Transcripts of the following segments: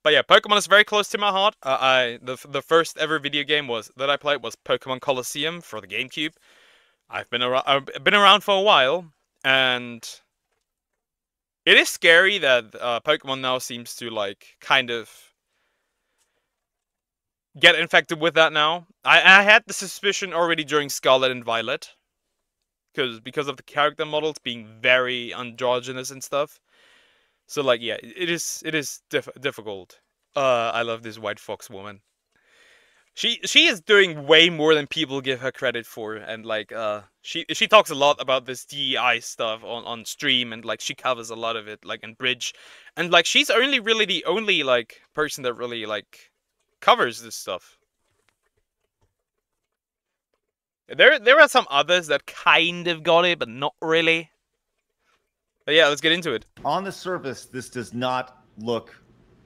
But yeah, Pokemon is very close to my heart. The first ever video game that I played was Pokemon Colosseum for the GameCube. I've been around for a while, and it is scary that Pokemon now seems to like kind of get infected with that now. I had the suspicion already during Scarlet and Violet, because of the character models being very androgynous and stuff. So like yeah, it is difficult. I love this White Fox woman. She is doing way more than people give her credit for, and like she talks a lot about this DEI stuff on stream, and like she covers a lot of it like in Bridge, and like she's really the only like person that really like covers this stuff. There are some others that kind of got it, but not really. But yeah, let's get into it. On the surface, this does not look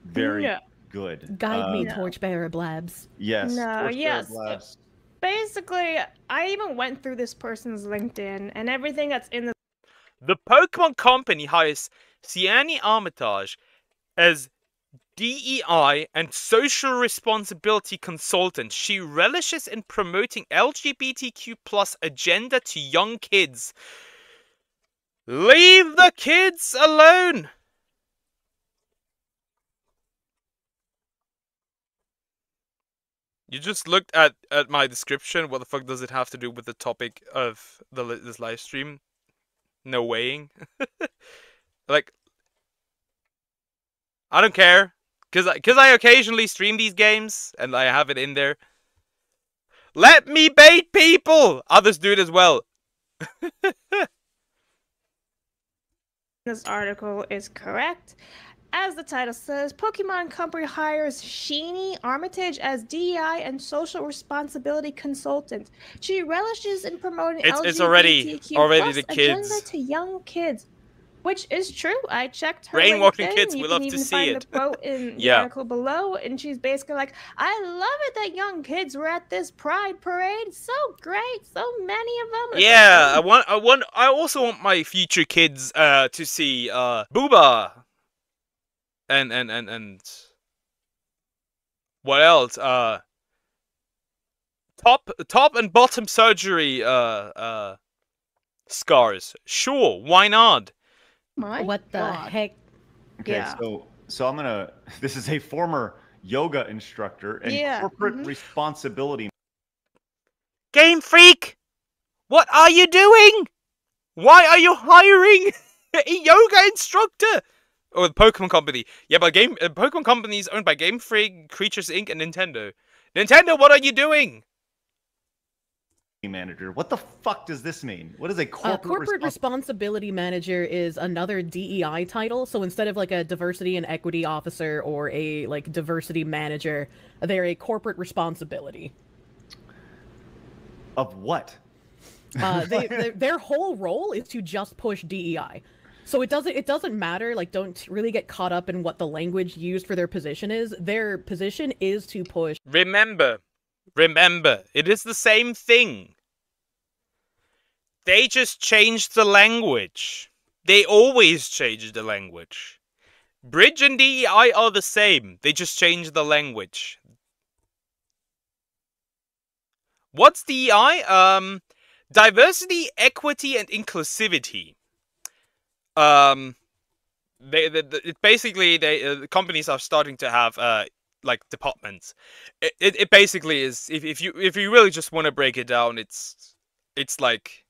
very good. Guide me, Torchbearer Blabs. Yes. No, yes. Blabs. Basically, I even went through this person's LinkedIn, and everything that's in The Pokemon Company hires Siani Armitage as DEI and social responsibility consultant. She relishes in promoting LGBTQ+ agenda to young kids. Leave the kids alone! You just looked at my description. What the fuck does it have to do with the topic of this live stream? No weighing. Like, I don't care. Cause I occasionally stream these games, and I have it in there. Let me bait people! Others do it as well. this article is correct. As the title says, Pokemon Company hires Sheeny Armitage as DEI and social responsibility consultant. She relishes in promoting It's LGBTQ+ already the agenda kids. to young kids. Which is true. I checked her Brainwashing LinkedIn. kids, You we can love to even see find it. the quote in the Yeah. article below, and she's basically like, "I love it that young kids were at this Pride parade. So great, so many of them." It's Yeah, like, I also want my future kids to see Booba. And what else? Top and bottom surgery scars. Sure, why not? my What the God. heck? Okay, Yeah. so I'm gonna. This is a former yoga instructor and Yeah, corporate responsibility. Game Freak, what are you doing? Why are you hiring a yoga instructor? Oh, the Pokemon Company. Yeah, but Pokemon Company is owned by Game Freak, Creatures Inc., and Nintendo. Nintendo, what are you doing? Manager. What the fuck does this mean? What is a corporate Responsibility Manager is another DEI title. So instead of like a diversity and equity officer or a like diversity manager, they're a corporate responsibility. Of what? Their whole role is to just push DEI. So it doesn't matter, like, don't really get caught up in what the language used for their position is. Their position is to push. Remember, it is the same thing. They just changed the language. They always change the language. Bridge and DEI are the same. They just changed the language. What's DEI? Diversity, equity, and inclusivity. The companies are starting to have like departments. It basically is, if you really just want to break it down, it's like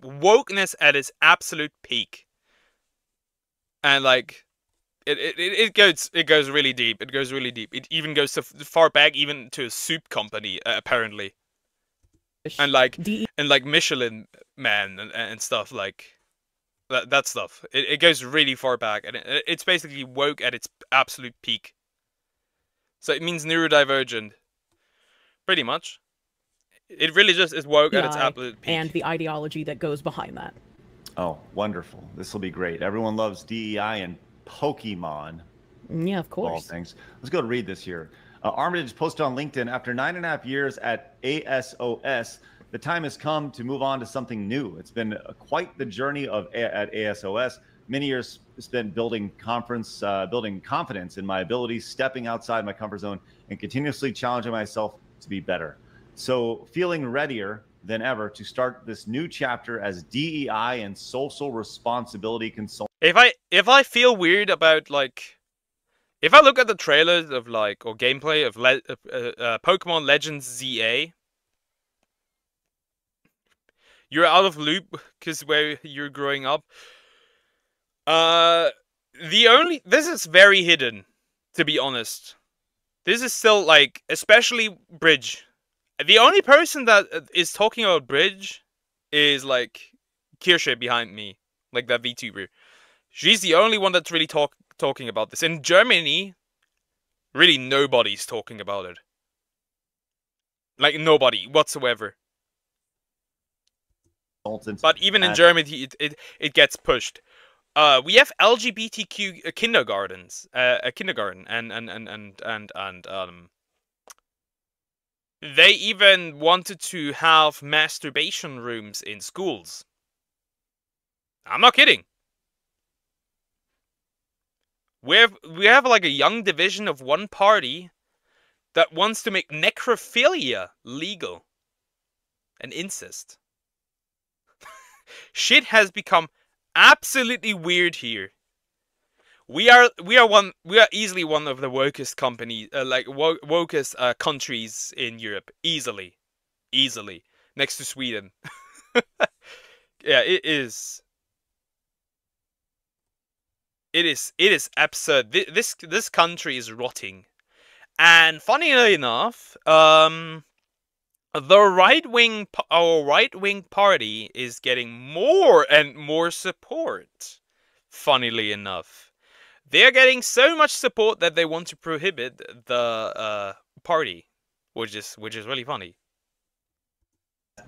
wokeness at its absolute peak, and like it goes really deep. It goes really deep. It even goes so far back, even to a soup company apparently, and like Michelin Man and stuff like. That stuff. It goes really far back, and it's basically woke at its absolute peak. So it means neurodivergent. Pretty much. It really just is woke at its absolute peak. And the ideology that goes behind that. Oh, wonderful. This will be great. Everyone loves DEI and Pokemon. Yeah, of course. All things. Let's go read this here. Armitage posted on LinkedIn, after 9.5 years at ASOS, the time has come to move on to something new. It's been quite the journey at ASOS. Many years spent building confidence in my abilities, stepping outside my comfort zone, and continuously challenging myself to be better. So feeling readier than ever to start this new chapter as DEI and social responsibility consultant. If I feel weird about like, if I look at the trailers of like or gameplay of Pokemon Legends ZA, you're out of loop because where you're growing up. This is very hidden, to be honest. This is still like, especially Bridge. The only person that is talking about Bridge is like Kirsche behind me, like that VTuber. She's the only one that's really talking about this. In Germany, really nobody's talking about it. Like nobody whatsoever. But even in Germany, it gets pushed. We have LGBTQ kindergartens, a kindergarten, and they even wanted to have masturbation rooms in schools. I'm not kidding. We have like a young division of one party that wants to make necrophilia legal and incest. Shit has become absolutely weird here. We are easily one of the wokest companies, wokest countries in Europe, easily, next to Sweden. Yeah, it is. It is absurd. This country is rotting, and funnily enough, our right wing party is getting more and more support. Funnily enough, they are getting so much support that they want to prohibit the party, which is really funny.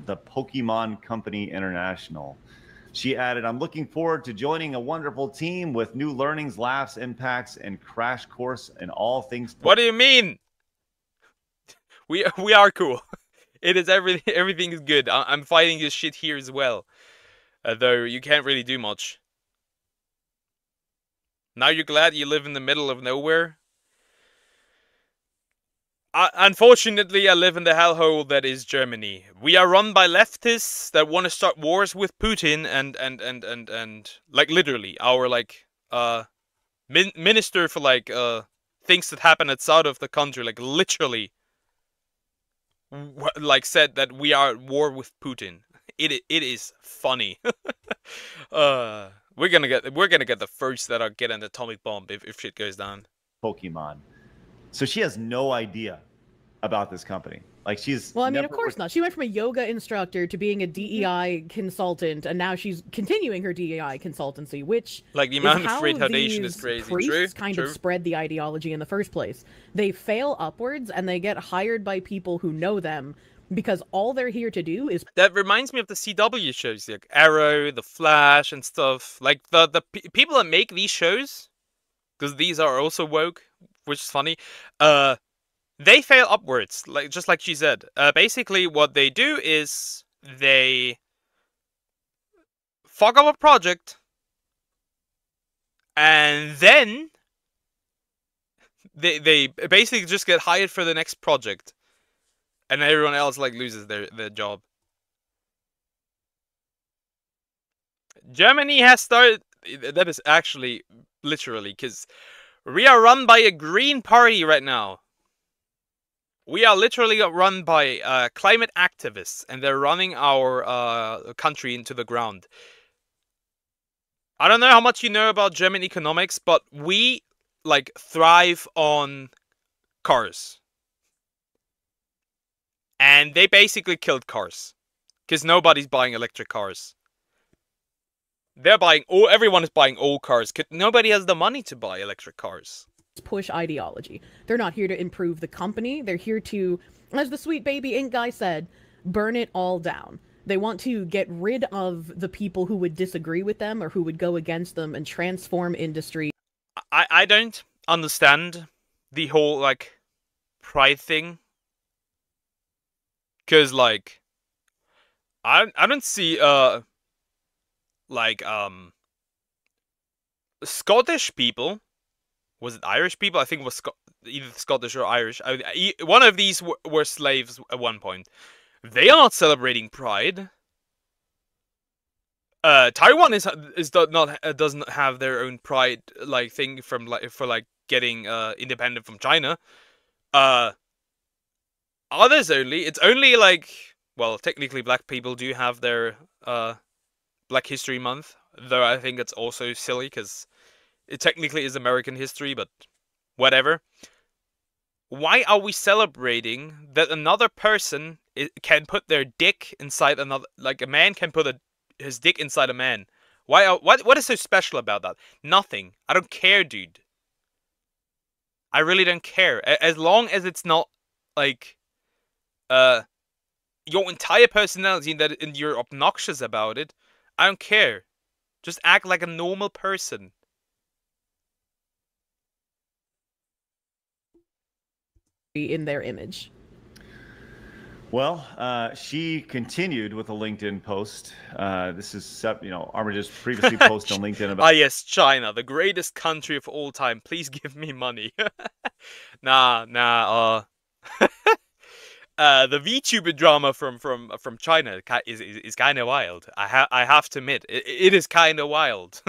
The Pokemon Company International. She added, "I'm looking forward to joining a wonderful team with new learnings, laughs, impacts, and crash course in all things." What do you mean? We are cool. It is everything is good. I'm fighting this shit here as well, though you can't really do much. Now you're glad you live in the middle of nowhere? Unfortunately, I live in the hellhole that is Germany. We are run by leftists that want to start wars with Putin and like literally our like minister for like things that happen outside of the country, like literally like said that we are at war with Putin. It is funny. We're gonna get the first that are getting an atomic bomb if shit goes down. Pokemon. So she has no idea about this company. Like she's well, I mean, of course not. She went from a yoga instructor to being a DEI consultant, and now she's continuing her DEI consultancy, which like the amount of retardation is crazy. Priests kind of spread the ideology in the first place. They fail upwards, and they get hired by people who know them because all they're here to do is. That reminds me of the CW shows, like Arrow, The Flash, and stuff. Like the people that make these shows, because these are also woke, which is funny. They fail upwards, like just like she said. Basically, what they do is they fuck up a project, and then they basically just get hired for the next project, and everyone else like loses their job. Germany has started. That is actually literally because we are run by a green party right now. We are literally run by climate activists, and they're running our country into the ground. I don't know how much you know about German economics, but we like thrive on cars. And they basically killed cars because nobody's buying electric cars. They're buying everyone is buying old cars. Nobody has the money to buy electric cars. Push ideology. They're not here to improve the company. They're here to, as the Sweet Baby Ink guy said, burn it all down. They want to get rid of the people who would disagree with them or who would go against them and transform industry. I don't understand the whole like pride thing. Cause like I don't see Scottish people, was it Irish people? I think it was either Scottish or Irish. One of these were slaves at one point. They are not celebrating Pride. Taiwan doesn't have their own Pride thing from for getting independent from China. Others only. It's only well, technically black people do have their Black History Month, though I think it's also silly because it technically is American history, but whatever. Why are we celebrating that another person can put their dick inside another, like a man can put his dick inside a man? What is so special about that? Nothing. I don't care, dude. I really don't care. As long as it's not like your entire personality and you're obnoxious about it, I don't care. Just act like a normal person. In their image. Well, she continued with a LinkedIn post. This is, Armitage previously posted on LinkedIn about. Yes, China, the greatest country of all time. Please give me money. The VTuber drama from China is kind of wild. I have to admit, it is kind of wild.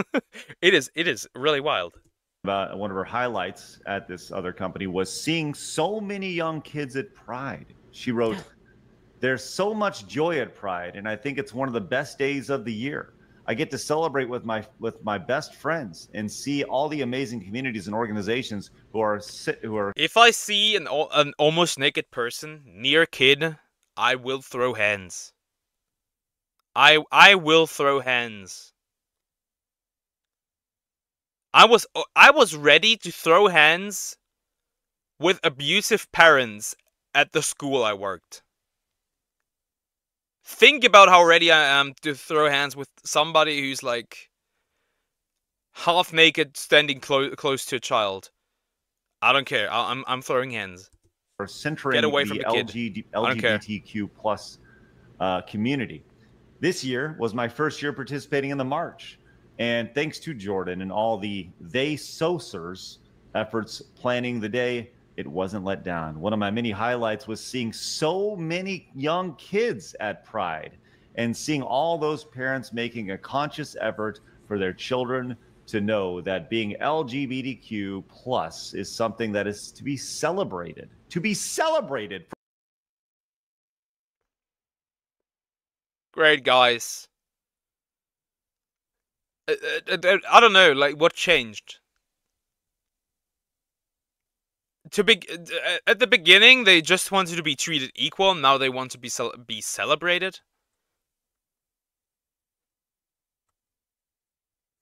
It is really wild. One of her highlights at this other company was seeing so many young kids at Pride. She wrote, "There's so much joy at Pride, and I think it's one of the best days of the year. I get to celebrate with my best friends and see all the amazing communities and organizations who are." If I see an almost naked person near a kid, I will throw hands. I will throw hands. I was ready to throw hands with abusive parents at the school I worked. Think about how ready I am to throw hands with somebody who's like half naked, standing close to a child. I don't care. I'm throwing hands. Or centering Get away from the a kid. LGBTQ plus community. This year was my first year participating in the march. And thanks to Jordan and all the SOSers efforts planning the day, it wasn't let down. One of my many highlights was seeing so many young kids at Pride and seeing all those parents making a conscious effort for their children to know that being LGBTQ plus is something that is to be celebrated. To be celebrated. Great, guys. I don't know, like, what changed? At the beginning, they just wanted to be treated equal. Now they want to be celebrated.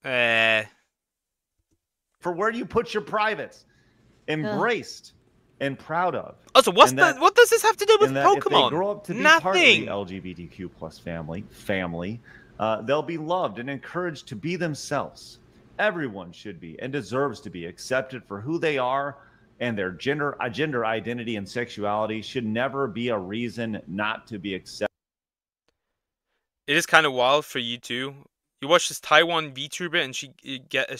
For where you put your privates, embraced and proud of. Also, what does this have to do with Pokemon? If they grow up to be Nothing. Part of the LGBTQ plus family, they'll be loved and encouraged to be themselves. Everyone should be and deserves to be accepted for who they are, and their gender identity and sexuality should never be a reason not to be accepted. It is kind of wild for you too. You watch this Taiwan VTuber and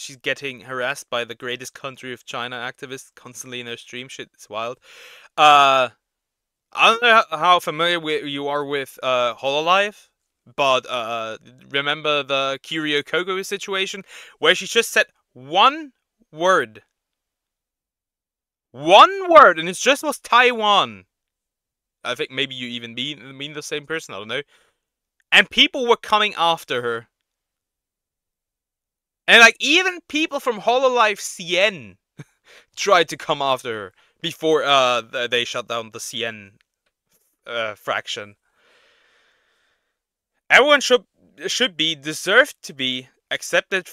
she's getting harassed by the greatest country of China activists constantly in her stream. Shit, it's wild. I don't know how familiar you are with Hololive, but remember the Kiryu Kogo situation where she just said one word. One word, and it just was Taiwan. I think maybe you even mean the same person, I don't know. And people were coming after her. And like even people from Hololive CN tried to come after her before they shut down the CN fraction. Everyone deserves to be accepted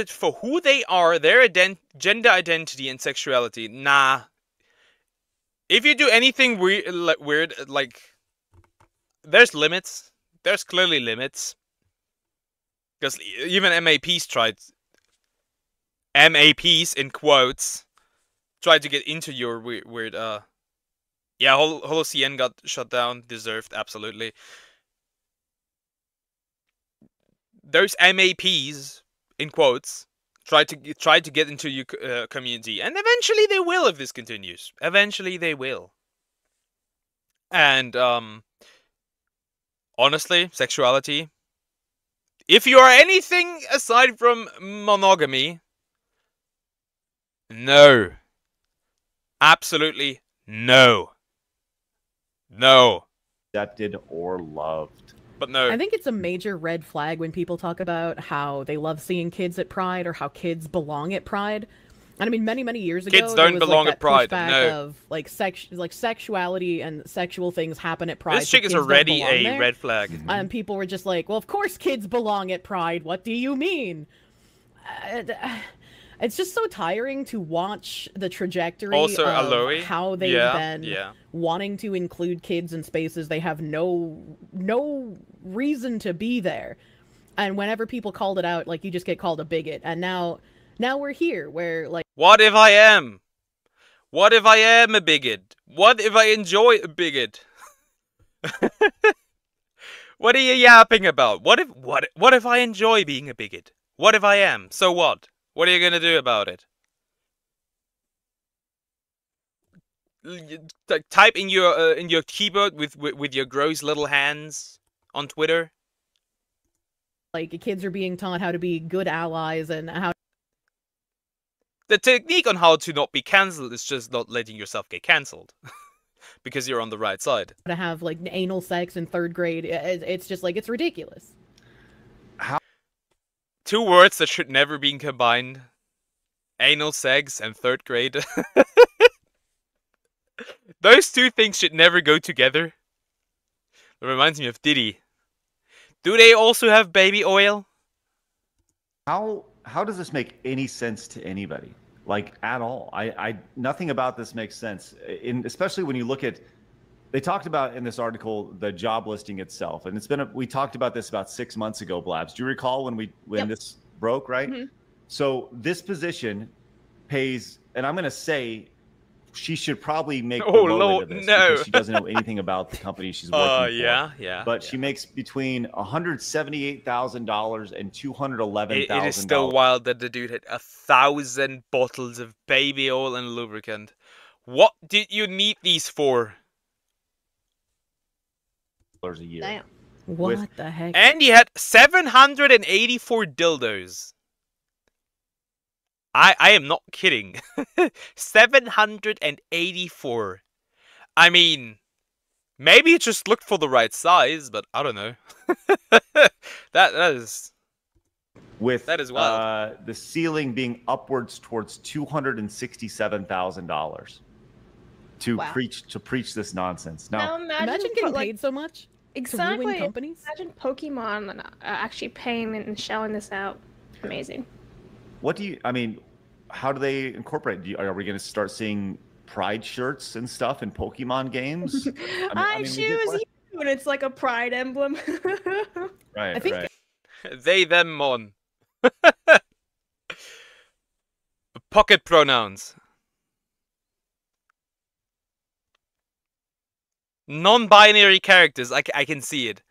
for who they are, their gender identity and sexuality. Nah. If you do anything weird, like, there's limits. There's clearly limits. Because even MAPs in quotes, tried to get into your weird yeah, HoloCN got shut down, deserved, absolutely. Those MAPs in quotes, try to get into your community, and eventually they will if this continues. Eventually they will. And honestly, sexuality, if you are anything aside from monogamy, no. Absolutely no. No. Accepted or loved. But no. I think it's a major red flag when people talk about how they love seeing kids at Pride or how kids belong at Pride. And I mean, many years ago, Kids don't there was, belong like, at Pride, that pushback no. of like sexuality and sexual things happen at Pride. This so chick is kids don't already belong a there. red flag. And people were just like, well, of course kids belong at Pride. What do you mean? It's just so tiring to watch the trajectory Also, of Aloy, how they've been wanting to include kids in spaces they have no reason to be there. And whenever people called it out, like, you just get called a bigot. And now we're here where, like... What if I am? What if I am a bigot? What if I enjoy a bigot? What are you yapping about? What if I enjoy being a bigot? What if I am? So what? What are you gonna do about it? Type in your keyboard with your gross little hands on Twitter. Like, kids are being taught how to be good allies and how... The technique on how to not be cancelled is just not letting yourself get cancelled. Because you're on the right side. To have, like, anal sex in 3rd grade, it's just, like, it's ridiculous. How? Two words that should never be combined. Anal sex and 3rd grade. Those two things should never go together. It reminds me of Diddy. Do they also have baby oil? How does this make any sense to anybody? Like, at all? Nothing about this makes sense. Especially when you look at, they talked about in this article the job listing itself, and we talked about this about 6 months ago, Blabs. Do you recall when this broke, right? Mm-hmm. So this position pays, and I'm going to say she should probably make the Oh, low Lord, end of this no. because she doesn't know anything about the company she's working for. Yeah. But she makes between $178,000 and $211,000. It is still wild that the dude had 1,000 bottles of baby oil and lubricant. What did you need these for? A year. Damn. What the heck? And he had 784 dildos. I am not kidding. 784. I mean, maybe he just looked for the right size, but I don't know. that is wild. The ceiling being upwards towards $267,000 to preach this nonsense. Now imagine getting paid so much. Exactly. To ruin companies. Imagine Pokemon actually paying and shelling this out. Amazing. How do they incorporate? Are we going to start seeing Pride shirts and stuff in Pokemon games? I choose you, and it's like a Pride emblem. Right. I think they, them, mon. Pocket pronouns. Non-binary characters. I can see it.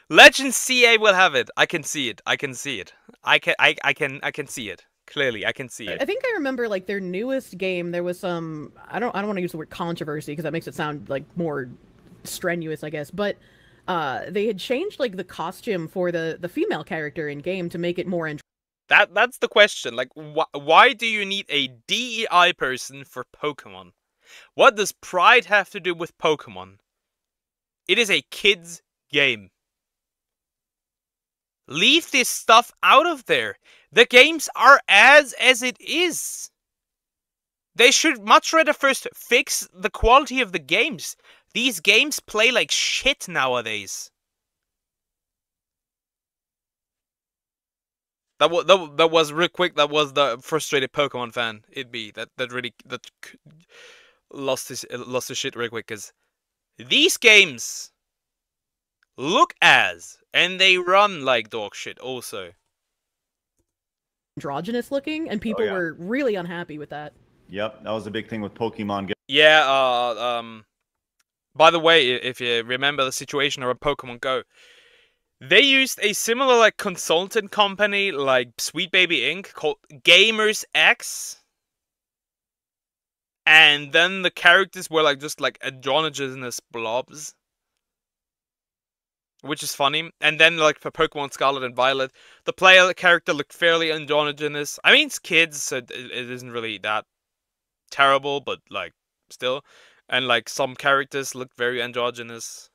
Legends CA will have it. I can see it. I can see it. I can see it. Clearly, I can see it. I think I remember, like, their newest game, there was some, I don't want to use the word controversy because that makes it sound, like, more strenuous, I guess, but they had changed, like, the costume for the female character in game to make it more interesting. That's the question. Like, why do you need a DEI person for Pokemon? What does Pride have to do with Pokemon? It is a kid's game. Leave this stuff out of there. The games are as it is. They should much rather first fix the quality of the games. These games play like shit nowadays. That was real quick. That was the frustrated Pokemon fan. That lost his shit real quick, because these games look and they run like dog shit also. Androgynous looking, and people were really unhappy with that. Yep, that was a big thing with Pokemon Go. Yeah, by the way, if you remember the situation around Pokemon Go, They used a similar like consultant company like Sweet Baby Inc. called Gamers X. And then the characters were like just like androgynous blobs. Which is funny. And then like for Pokemon Scarlet and Violet, the player character looked fairly androgynous. I mean, it's kids, so it isn't really that terrible, but like still. And like some characters look very androgynous.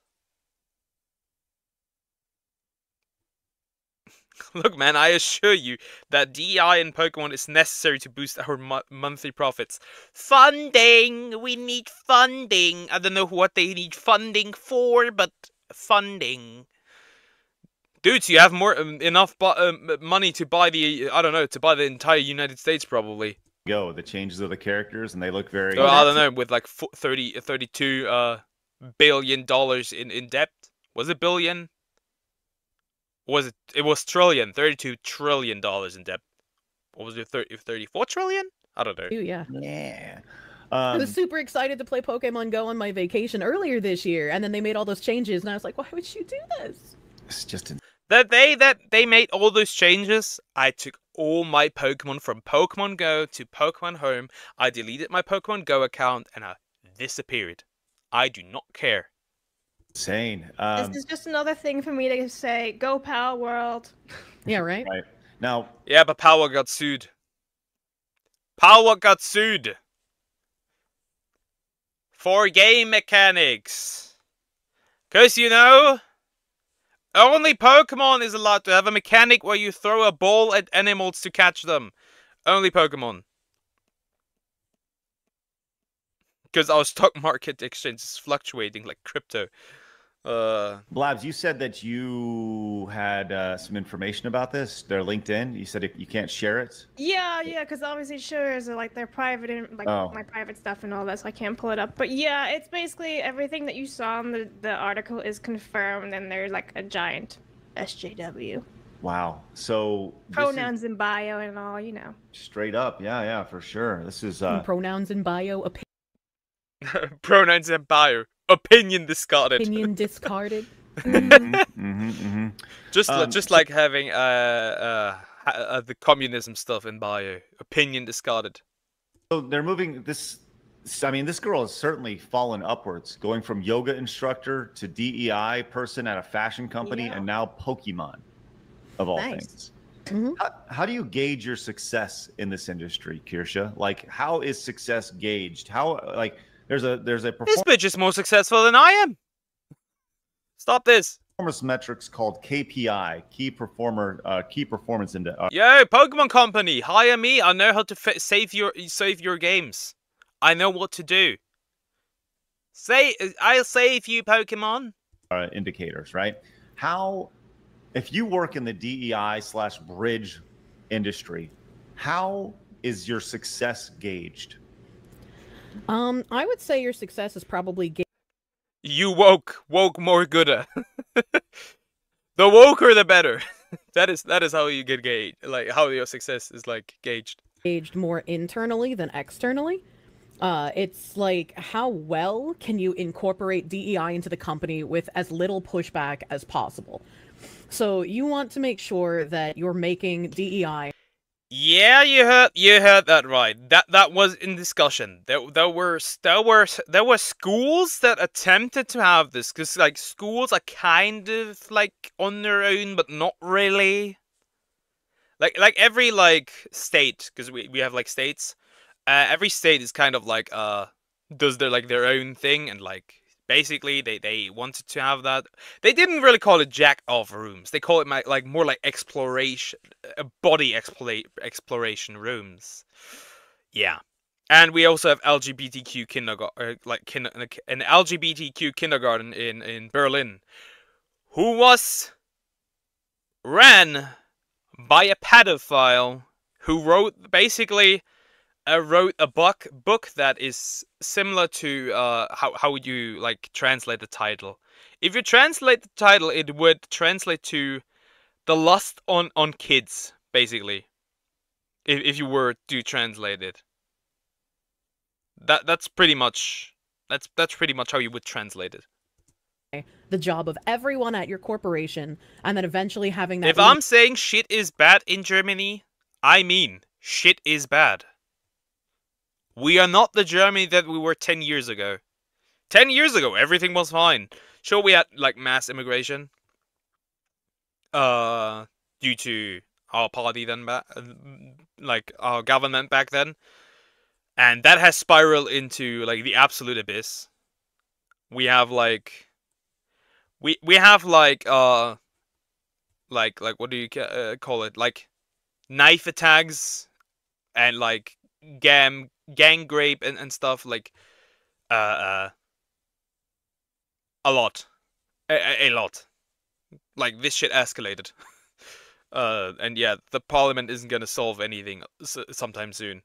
Look, man, I assure you that DEI in Pokemon is necessary to boost our monthly profits. Funding! We need funding! I don't know what they need funding for, but funding. Dudes, you have more enough money to buy the, I don't know, to buy the entire United States, probably. Go, the changes of the characters, and they look very... So, I don't know, with like $32 billion in debt. Was it billion? Was it? It was trillion. $32 trillion in debt. What was it? 34 trillion? I don't know. Yeah. Yeah. I was super excited to play Pokemon Go on my vacation earlier this year, and then they made all those changes, and I was like, why would you do this? It's just... That they made all those changes, I took all my Pokemon from Pokemon Go to Pokemon Home. I deleted my Pokemon Go account, and I disappeared. I do not care. Insane. This is just another thing for me to say, go Power World. Yeah, right? Right. Now... Yeah, but Power got sued. Power got sued. For game mechanics. Because, you know, only Pokemon is allowed to have a mechanic where you throw a ball at animals to catch them. Only Pokemon. Because our stock market exchange is fluctuating like crypto. Blabs, you said that you had some information about this. Their LinkedIn. You said you can't share it. Yeah, because obviously shares are like their private, my private stuff and all that, so I can't pull it up. But yeah, it's basically everything that you saw in the article is confirmed, and they're like a giant SJW. Wow. So pronouns in bio and all, you know. Straight up, yeah, for sure. This is pronouns in bio. Pronouns in bio. Opinion discarded. Opinion discarded. Just like having the communism stuff in bio. Opinion discarded. So they're moving this. I mean, this girl has certainly fallen upwards, going from yoga instructor to DEI person at a fashion company, and now Pokemon, of all things. Mm-hmm. How do you gauge your success in this industry, Kirsha? Like, how is success gauged? How, like, there's a This bitch is more successful than I am. Stop this. Performance metrics called KPI, key performance index. Yo, Pokemon Company, hire me. I know how to save your games. I know what to do. I'll save you, Pokemon. Indicators, right? How, if you work in the DEI/bridge industry, how is your success gauged? I would say your success is probably You woke more gooder. The woker, the better. that is how you get gauged. Like how your success is like gauged more internally than externally. It's like how well can you incorporate DEI into the company with as little pushback as possible. So you want to make sure that you're making DEI. Yeah, you heard that right. That was in discussion. There were schools that attempted to have this, because like schools are kind of like on their own, but not really. Like every like state, because we have like states. Every state is kind of like does their own thing, and like basically they wanted to have that. They didn't really call it jack off rooms. They call it like more like exploration, body exploration rooms. Yeah, and we also have LGBTQ kindergarten, an LGBTQ kindergarten in Berlin, who was ran by a pedophile who wrote a book that is similar to how would you like translate the title? If you translate the title, it would translate to "The Lust on Kids," basically. If you were to translate it, that's pretty much how you would translate it. the job of everyone at your corporation, and then eventually having that. If I'm saying shit is bad in Germany, I mean shit is bad. We are not the Germany that we were 10 years ago. 10 years ago, everything was fine. Sure, we had, like, mass immigration. Due to our party then, like, our government back then. And that has spiraled into, like, the absolute abyss. We have, like... We have, like, what do you call it? Like, knife attacks and, like, gang rape and stuff, like, a lot. A lot. Like, this shit escalated. And yeah, the parliament isn't gonna solve anything sometime soon.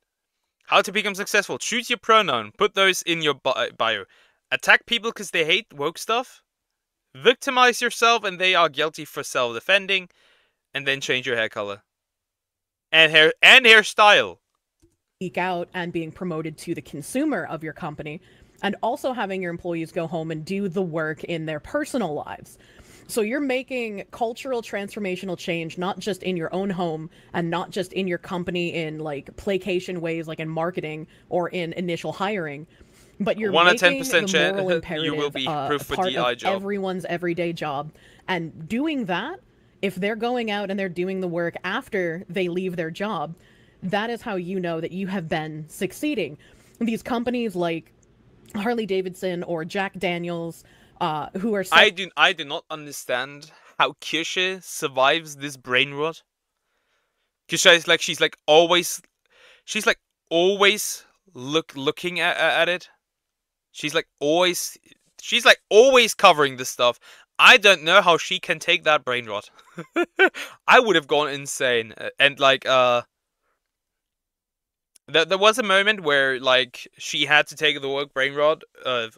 How to become successful. Choose your pronoun. Put those in your bio. Attack people because they hate woke stuff. Victimize yourself and they are guilty for self-defending. And then change your hair color. And hairstyle. Speak out and being promoted to the consumer of your company. And also having your employees go home and do the work in their personal lives. So you're making cultural transformational change, not just in your own home and not just in your company in like placation ways, like in marketing or in initial hiring, but you're making the moral imperative you will be proof for part DI of job. Everyone's everyday job. And doing that, if they're going out and they're doing the work after they leave their job, that is how you know that you have been succeeding. These companies like Harley Davidson or Jack Daniels, who are I do not understand how Kirsche survives this brain rot. Kirsche is like she's always looking at it. She's like always covering this stuff. I don't know how she can take that brain rot. I would have gone insane. And like there was a moment where like she had to take the work brain rot of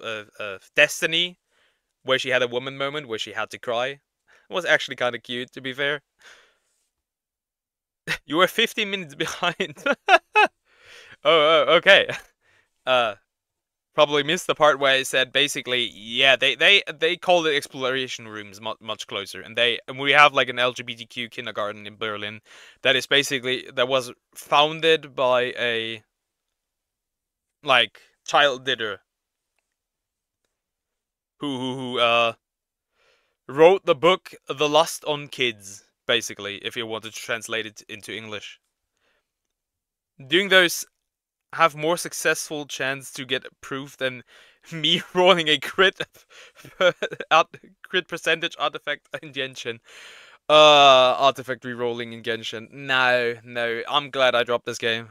Destiny, where she had a woman moment where she had to cry. It was actually kind of cute, to be fair. You were 15 minutes behind. Oh, okay. Probably missed the part where I said basically, yeah, they call it exploration rooms much closer, and we have like an LGBTQ kindergarten in Berlin that is basically that was founded by a like child ditter who wrote the book The Lust on Kids, basically, if you wanted to translate it into English. Doing those have more successful chance to get approved than me rolling a crit percentage artifact in Genshin. Artifact rerolling in Genshin. No, I'm glad I dropped this game.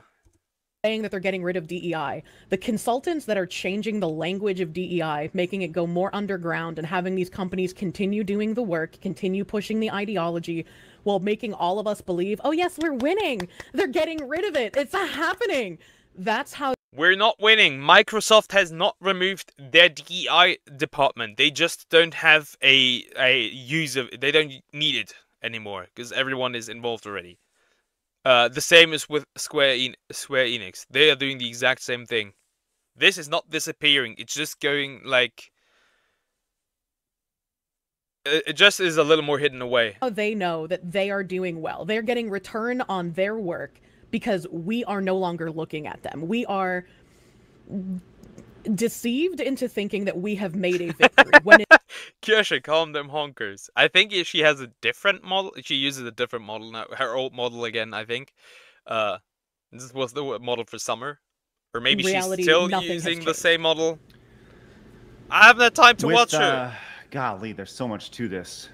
Saying that they're getting rid of DEI. The consultants that are changing the language of DEI, making it go more underground and having these companies continue doing the work, continue pushing the ideology, while making all of us believe, oh yes, we're winning! They're getting rid of it! It's happening! That's how... We're not winning. Microsoft has not removed their DEI department. They just don't have a user. They don't need it anymore because everyone is involved already. The same is with Square Enix. They are doing the exact same thing. This is not disappearing. It's just going like... It just is a little more hidden away. They know that they are doing well. They're getting return on their work because we are no longer looking at them. We are deceived into thinking that we have made a victory. When Kirsche, calm them honkers. I think if she has a different model, she uses a different model now. Her old model again, I think. This was the model for summer. Or maybe reality, she's still using the same model. I haven't had time to watch her. Golly, there's so much to this.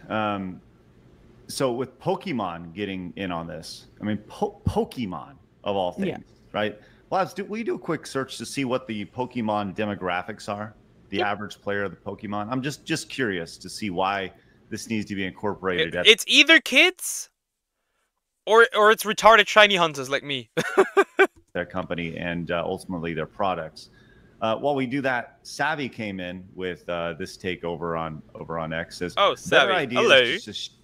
So with Pokemon getting in on this, I mean, Pokemon of all things, right? Labs, will you do a quick search to see what the Pokemon demographics are? The average player of the Pokemon? I'm just curious to see why this needs to be incorporated. It's either kids or it's retarded shiny hunters like me. Their company and ultimately their products. While we do that, Savvy came in with this takeover over on X. Says, oh, Savvy, idea hello.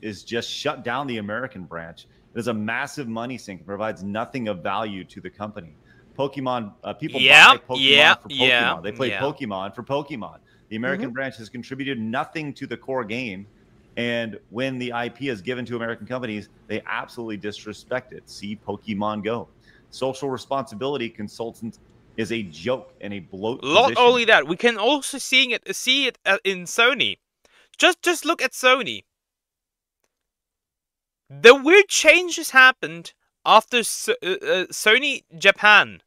Is just shut down the American branch. It is a massive money sink and provides nothing of value to the company. Pokemon, people buy Pokemon for Pokemon. They play Pokemon for Pokemon. The American branch has contributed nothing to the core game. And when the IP is given to American companies, they absolutely disrespect it. See Pokemon Go. Social responsibility consultant is a joke and a bloat Not position. only that, we can also see it in Sony. Just look at Sony. The weird changes happened after Sony Japan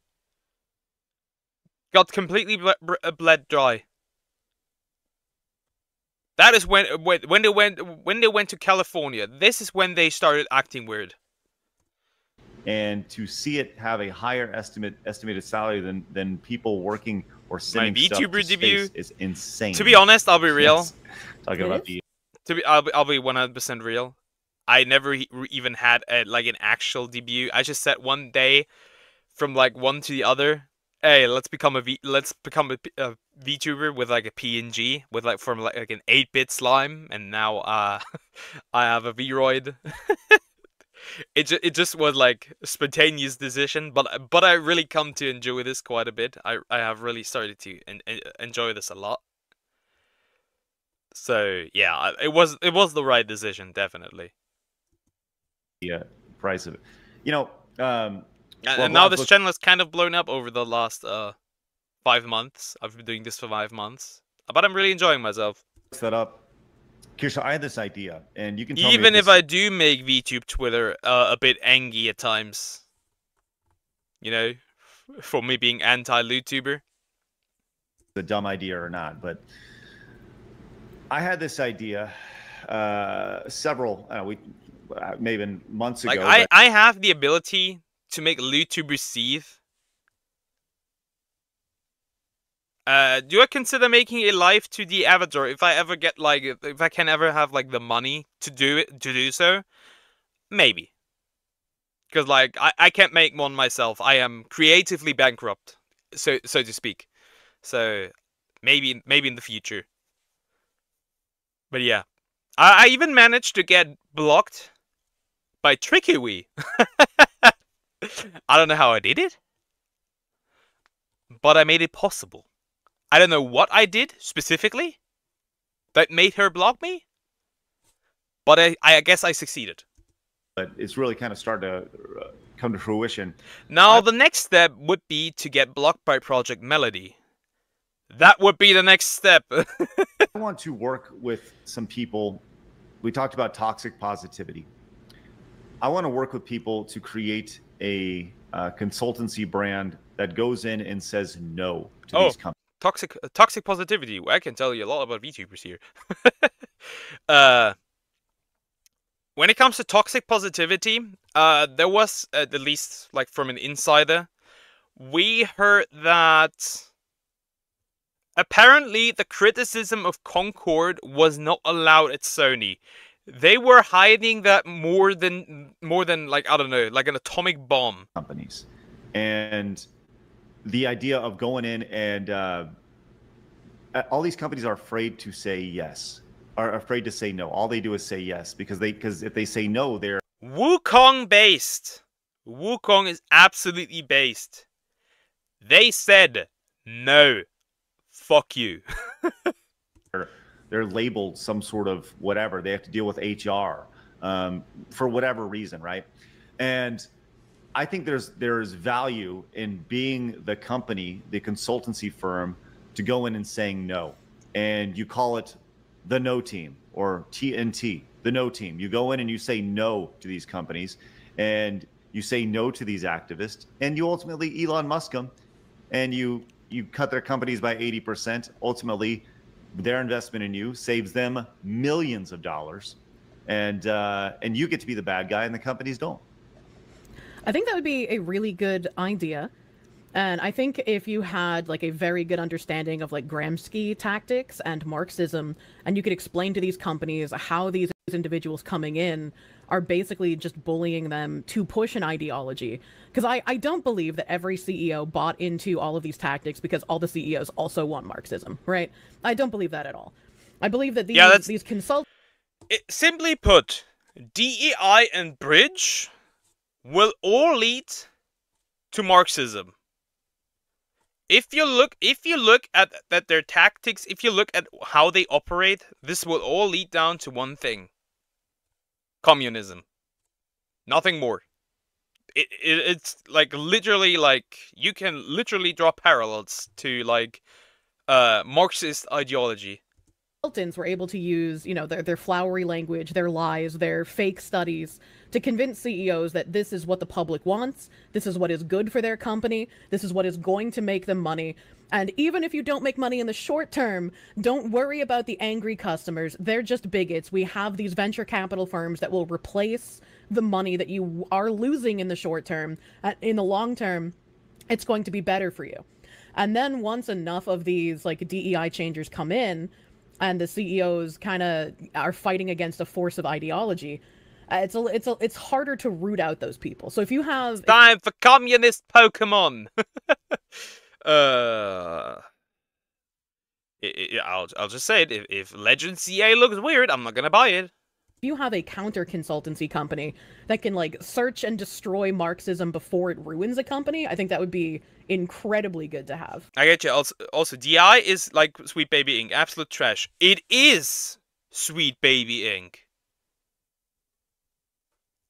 got completely bled dry. That is when they went to California. This is when they started acting weird. And to see it have a higher estimated salary than people working or sending My stuff VTuber to debut space is insane. To be honest, I'll be real. Yes. Talking about the I'll be 100% real. I never even had an actual debut. I just said one day, from like one to the other, hey, let's become a VTuber with like a PNG with from an 8-bit slime, and now I have a Vroid. It just was like a spontaneous decision, but I really come to enjoy this quite a bit. I have really started to enjoy this a lot. So yeah, it was the right decision, definitely. price of it. You know, and now this channel has kind of blown up over the last 5 months. I've been doing this for 5 months, but I'm really enjoying myself. Set up. Kirsha, I had this idea, and you can tell even me if I do make VTube Twitter a bit angry at times, you know, for me being anti-LootTuber. A dumb idea or not, but I had this idea several maybe months ago. Like I have the ability to make LootTubers seethe. Do I consider making a live 2D avatar if I ever get if I can ever have the money to do so? Maybe. Because I can't make one myself. I am creatively bankrupt, so to speak. So maybe in the future. But yeah, I even managed to get blocked by TrickyWee. I don't know how I did it, but I made it possible. I don't know what I did specifically that made her block me, but I guess I succeeded. But it's really kind of starting to come to fruition. Now the next step would be to get blocked by Project Melody. That would be the next step. I want to work with some people. We talked about toxic positivity. I want to work with people to create a consultancy brand that goes in and says no to these companies. Toxic positivity. I can tell you a lot about VTubers here. When it comes to toxic positivity, there was, at least from an insider, we heard that apparently the criticism of Concord was not allowed at Sony. They were hiding that more than I don't know, like an atomic bomb. Companies, and the idea of going in and all these companies are afraid to say yes, are afraid to say no. All they do is say yes because if they say no, they're Wukong based. Wukong is absolutely based. They said no. Fuck you. They're labeled some sort of whatever. They have to deal with HR for whatever reason, right? And I think there's value in being the company, the consultancy firm, to go in and saying no. And you call it the no team or TNT, the no team. You go in and you say no to these companies and you say no to these activists, and you ultimately Elon Musk them, and you cut their companies by 80%. Ultimately, their investment in you saves them millions of dollars, and you get to be the bad guy, and the companies don't. I think that would be a really good idea. And I think if you had a very good understanding of Gramsci tactics and Marxism, and you could explain to these companies how these individuals coming in are basically just bullying them to push an ideology. Because I don't believe that every CEO bought into all of these tactics because all the CEOs also want Marxism, right? I don't believe that at all. I believe that these consultants... Simply put, DEI and Bridge will all lead to Marxism. if you look at their tactics, if you look at how they operate, this will all lead down to one thing: communism. Nothing more. It's like literally, like, you can literally draw parallels to like Marxist ideology. Consultants were able to use, you know, their flowery language, their lies, their fake studies to convince CEOs that this is what the public wants, this is what is good for their company, this is what is going to make them money. And even if you don't make money in the short term, don't worry about the angry customers. They're just bigots. We have these venture capital firms that will replace the money that you are losing in the short term. In the long term, it's going to be better for you. And then once enough of these like DEI changers come in, and the CEOs kind of are fighting against a force of ideology, it's harder to root out those people. So if you have Time for communist Pokemon. I'll just say it. If Legend CA looks weird, I'm not gonna buy it. If you have a counter consultancy company that can like search and destroy Marxism before it ruins a company, I think that would be incredibly good to have. I get you. Also, DI is like Sweet Baby Ink, absolute trash. It is Sweet Baby Ink.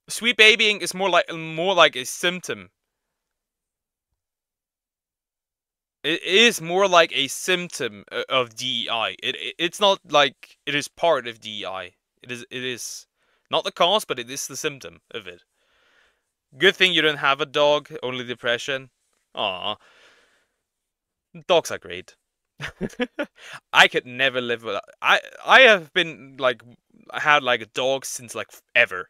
Sweet Baby Ink is more like a symptom. It is more like a symptom of DEI. It's not like it is part of DEI. It is not the cause, but it is the symptom of it. Good thing you don't have a dog, only depression. Aww. Dogs are great. I could never live without... I have been, like... I had, like, a dog since, like, ever.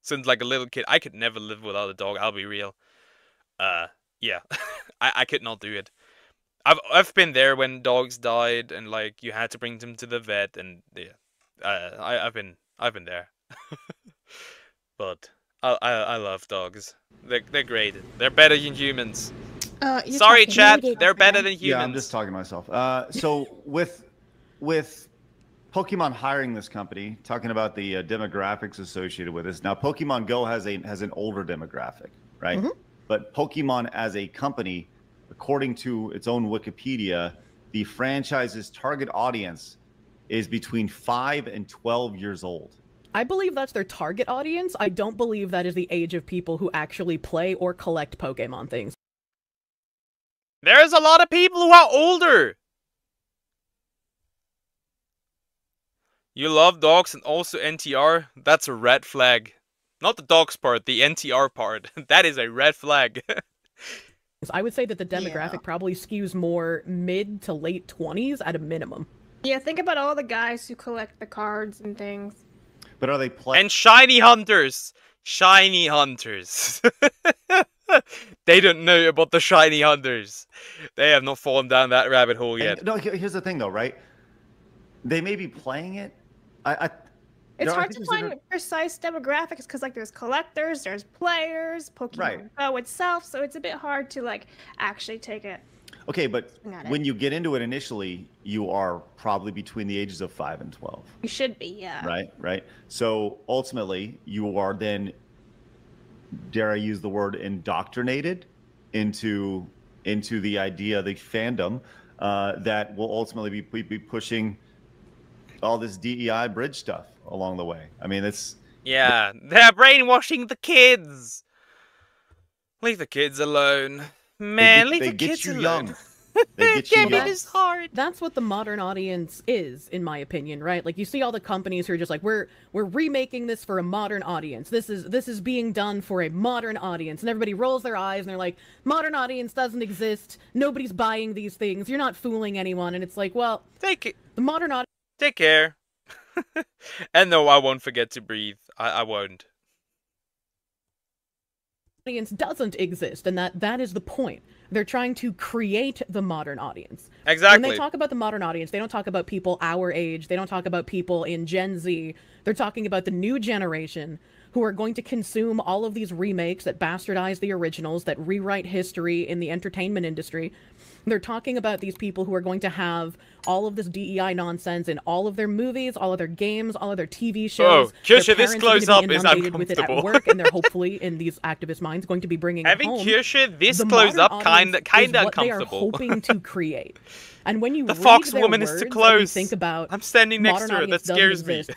Since, like, a little kid. I could never live without a dog, I'll be real. Yeah. I could not do it. I've been there when dogs died, and, like, you had to bring them to the vet, and, yeah. I've been there. But I love dogs. They're great. They're better than humans. Sorry, chat. They're better than humans. Yeah, I'm just talking to myself. So with Pokemon hiring this company, talking about the demographics associated with this. Now, Pokemon Go has an older demographic, right? Mm-hmm. But Pokemon as a company, according to its own Wikipedia, the franchise's target audience is between 5 and 12 years old. I believe that's their target audience. I don't believe that is the age of people who actually play or collect Pokemon things. There's a lot of people who are older. You love dogs and also NTR? That's a red flag. Not the dogs part, the NTR part. That is a red flag. I would say that the demographic probably skews more mid to late 20s at a minimum. Yeah, think about all the guys who collect the cards and things. But are they playing? And shiny hunters! Shiny hunters. They don't know about the shiny hunters. They have not fallen down that rabbit hole yet. No, here's the thing though, right? They may be playing it. It's hard to find precise demographics because, like, there's collectors, there's players, Pokemon Go itself, so it's a bit hard to, like, actually take it. Okay, but when you get into it initially, you are probably between the ages of 5 and 12. You should be, yeah. Right. So ultimately, you are then, dare I use the word, indoctrinated into the idea, the fandom that will ultimately be pushing all this DEI bridge stuff along the way. I mean, it's... Yeah, they're brainwashing the kids. Leave the kids alone. Man, leave the kids alone. They get you young. It is hard. That's what the modern audience is, in my opinion, right? Like, you see all the companies who are just like, we're remaking this for a modern audience. This is being done for a modern audience. And everybody rolls their eyes and they're like, modern audience doesn't exist. Nobody's buying these things. You're not fooling anyone. And it's like, well, the modern audience... Take care. And no, I won't forget to breathe. I won't. Audience doesn't exist, and that is the point. They're trying to create the modern audience. Exactly. When they talk about the modern audience, they don't talk about people our age. They don't talk about people in Gen Z. They're talking about the new generation who are going to consume all of these remakes that bastardize the originals, that rewrite history in the entertainment industry. They're talking about these people who are going to have all of this DEI nonsense in all of their movies, all of their games, all of their TV shows. Oh, Kirsche, this close up is inundated with it at uncomfortable. work, and they're hopefully, in these activist minds, going to be bringing it Having home. Kirsche this The close modern up kind audience of is what uncomfortable. they are hoping to create. And when you The read Fox their woman is words too and you close. think about I'm standing next modern to her. That audience doesn't scares me. exist,